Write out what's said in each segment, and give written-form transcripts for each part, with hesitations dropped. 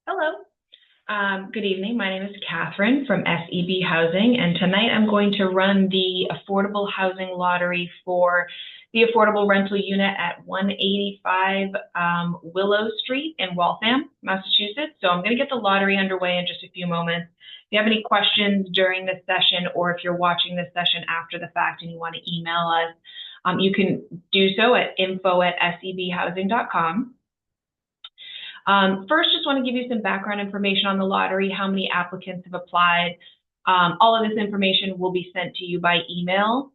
Hello. Good evening. My name is Catherine from SEB Housing, and tonight I'm going to run the affordable housing lottery for the affordable rental unit at 185 Willow Street in Waltham, Massachusetts. So I'm going to get the lottery underway in just a few moments. If you have any questions during this session, or if you're watching this session after the fact and you want to email us, you can do so at info@sebhousing.com. First, just want to give you some background information on the lottery, how many applicants have applied. All of this information will be sent to you by email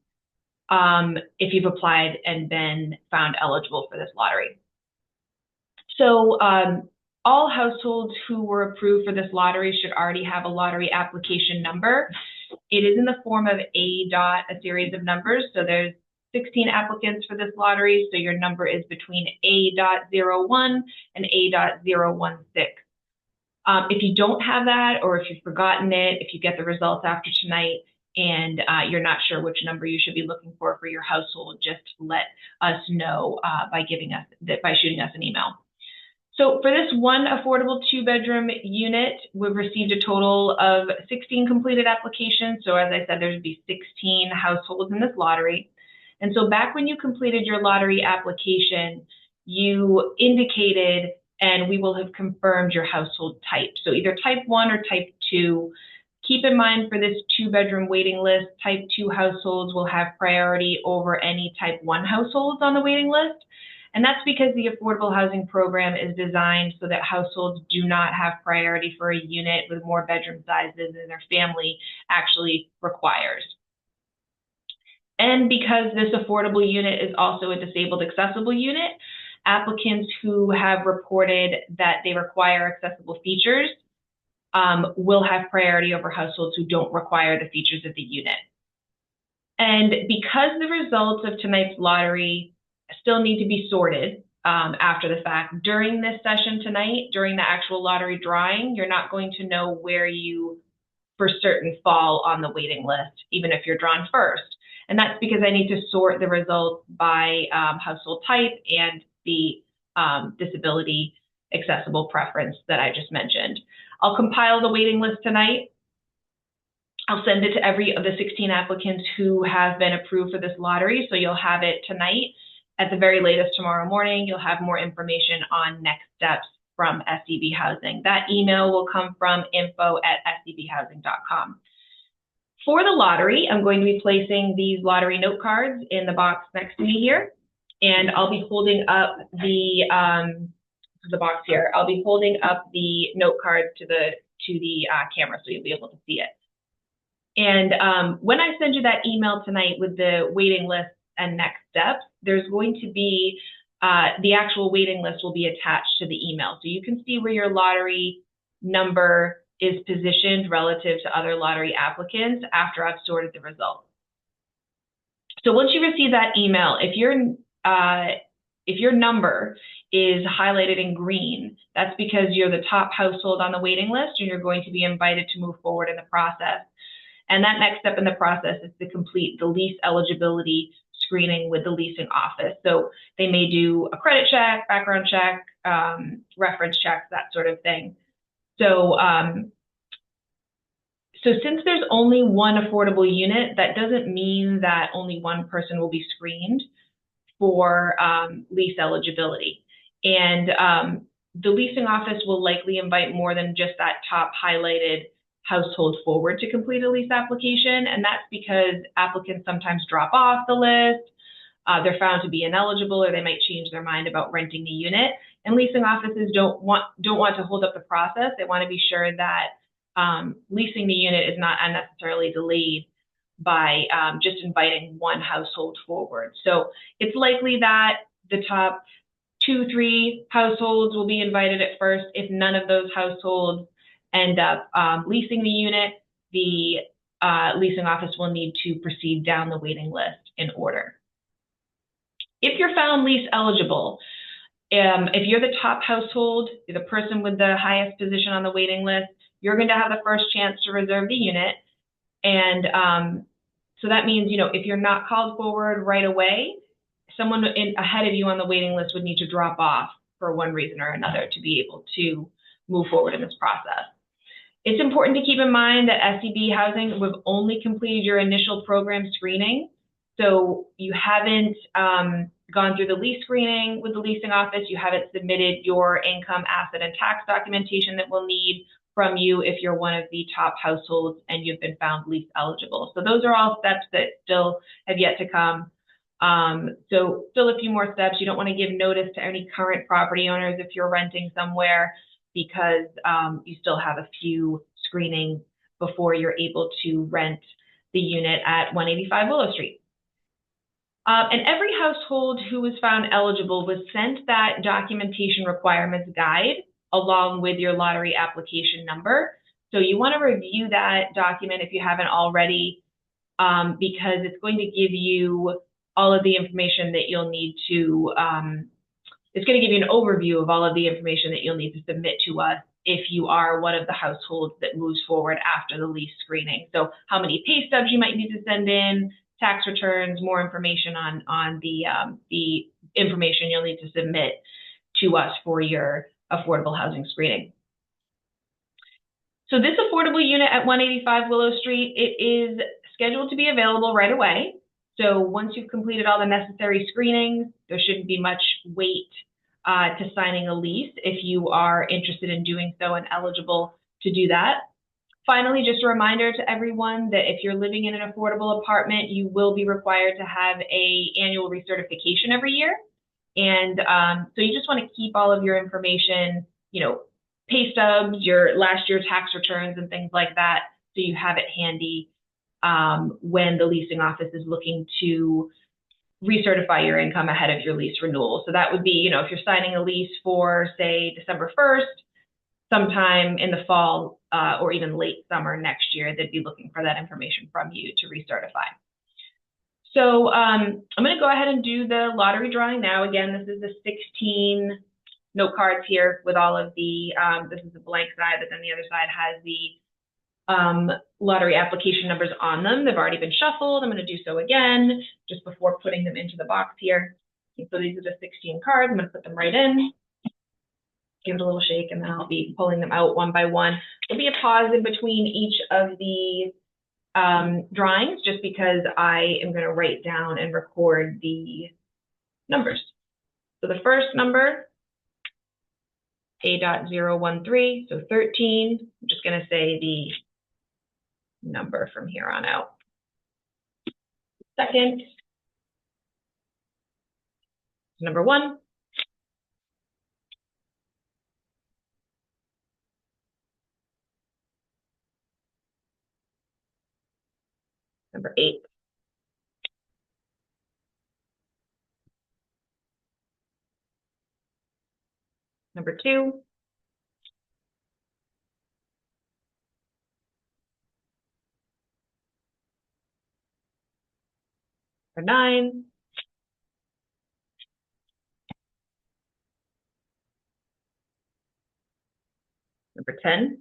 if you've applied and been found eligible for this lottery. So all households who were approved for this lottery should already have a lottery application number. It is in the form of a series of numbers. So there's 16 applicants for this lottery, so your number is between A.01 and A.016. If you don't have that, or if you've forgotten it, if you get the results after tonight and you're not sure which number you should be looking for your household, just let us know by shooting us an email. So for this one affordable 2-bedroom unit, we've received a total of 16 completed applications. So as I said, there'd be 16 households in this lottery. And so back when you completed your lottery application, you indicated, and we will have confirmed your household type. So either type 1 or type 2. Keep in mind for this 2-bedroom waiting list, type 2 households will have priority over any type 1 households on the waiting list. And that's because the affordable housing program is designed so that households do not have priority for a unit with more bedroom sizes than their family actually requires. And because this affordable unit is also a disabled accessible unit, applicants who have reported that they require accessible features will have priority over households who don't require the features of the unit. And because the results of tonight's lottery still need to be sorted after the fact, during this session tonight, during the actual lottery drawing, you're not going to know where you for certain fall on the waiting list, even if you're drawn first. And that's because I need to sort the results by household type and the disability accessible preference that I just mentioned. I'll compile the waiting list tonight. I'll send it to every of the 16 applicants who have been approved for this lottery. So you'll have it tonight. At the very latest tomorrow morning, you'll have more information on next steps from SEB Housing. That email will come from info@sebhousing.com. For the lottery, I'm going to be placing these lottery note cards in the box next to me here, and I'll be holding up the box here. I'll be holding up the note cards to the camera so you'll be able to see it. And when I send you that email tonight with the waiting list and next steps, there's going to be the actual waiting list will be attached to the email, so you can see where your lottery number is positioned relative to other lottery applicants after I've sorted the results. So once you receive that email, if your number is highlighted in green, that's because you're the top household on the waiting list and you're going to be invited to move forward in the process. And that next step in the process is to complete the lease eligibility screening with the leasing office. So they may do a credit check, background check, reference checks, that sort of thing. So, so since there's only one affordable unit, that doesn't mean that only one person will be screened for lease eligibility. And the leasing office will likely invite more than just that top highlighted household forward to complete a lease application. And that's because applicants sometimes drop off the list. They're found to be ineligible, or they might change their mind about renting the unit. And leasing offices don't want to hold up the process. They want to be sure that leasing the unit is not unnecessarily delayed by just inviting one household forward. So it's likely that the top 2-3 households will be invited at first. If none of those households end up leasing the unit, the leasing office will need to proceed down the waiting list in order. If you're found lease eligible, if you're the top household, you're the person with the highest position on the waiting list, you're going to have the first chance to reserve the unit. And so that means, if you're not called forward right away, someone ahead of you on the waiting list would need to drop off for one reason or another to be able to move forward in this process. It's important to keep in mind that SCB housing, we've only completed your initial program screening. So you haven't gone through the lease screening with the leasing office. You haven't submitted your income, asset, and tax documentation that we'll need from you if you're one of the top households and you've been found lease eligible. So those are all steps that still have yet to come. So still a few more steps. You don't want to give notice to any current property owners if you're renting somewhere, because you still have a few screenings before you're able to rent the unit at 185 Willow Street. And every household who was found eligible was sent that documentation requirements guide along with your lottery application number. So you want to review that document if you haven't already, because it's going to give you all of the information that you'll need to, it's going to give you an overview of all of the information that you'll need to submit to us if you are one of the households that moves forward after the lease screening. So how many pay stubs you might need to send in, tax returns, more information on the information you'll need to submit to us for your affordable housing screening. So this affordable unit at 185 Willow Street, it is scheduled to be available right away. So once you've completed all the necessary screenings, there shouldn't be much wait to signing a lease if you are interested in doing so and eligible to do that. Finally, just a reminder to everyone that if you're living in an affordable apartment, you will be required to have an annual recertification every year. And so you just want to keep all of your information, you know, pay stubs, your last year's tax returns and things like that, so you have it handy when the leasing office is looking to recertify your income ahead of your lease renewal. So that would be, you know, if you're signing a lease for, say, December 1st, sometime in the fall or even late summer next year, they'd be looking for that information from you to recertify. So I'm going to go ahead and do the lottery drawing now. Again, this is the 16 note cards here with all of the, this is the blank side, but then the other side has the lottery application numbers on them. They've already been shuffled. I'm going to do so again just before putting them into the box here. So these are the 16 cards. I'm going to put them right in, give it a little shake, and then I'll be pulling them out one by one. There'll be a pause in between each of the drawings just because I am going to write down and record the numbers. So the first number, A.013, so 13. I'm just going to say the number from here on out. Second, number 1. Number 8. Number 2. Number 9. Number 10.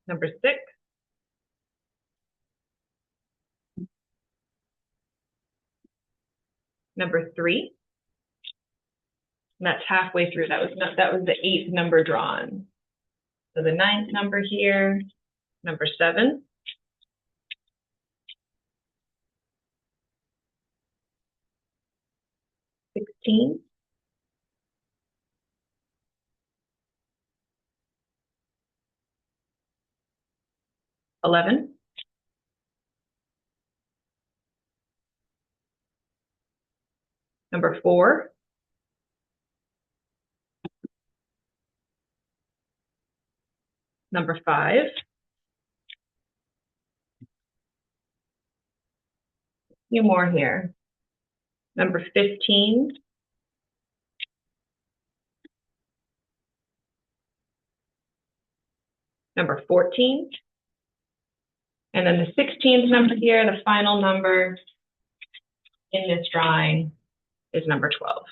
Number 6. Number 3. And that's halfway through. That was the 8th number drawn. So the 9th number here, number 7. $16. $11. Number 4. Number 5. A few more here. Number 15. Number 14. And then the 16th number here, the final number in this drawing, is number 12.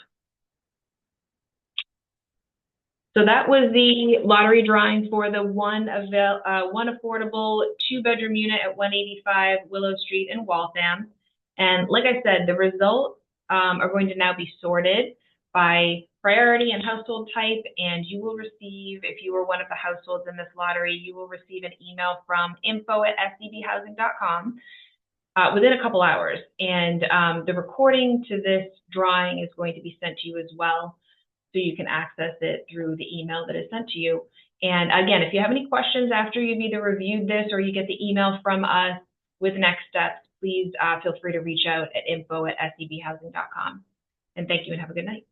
So that was the lottery drawing for the one affordable 2-bedroom unit at 185 Willow Street in Waltham. And like I said, the results are going to now be sorted by priority and household type, and you will receive, if you are one of the households in this lottery, you will receive an email from info@sdbhousing.com within a couple hours. And the recording to this drawing is going to be sent to you as well, so you can access it through the email that is sent to you. And again, if you have any questions after you've either reviewed this or you get the email from us with next steps, please feel free to reach out at info@sdbhousing.com. And thank you and have a good night.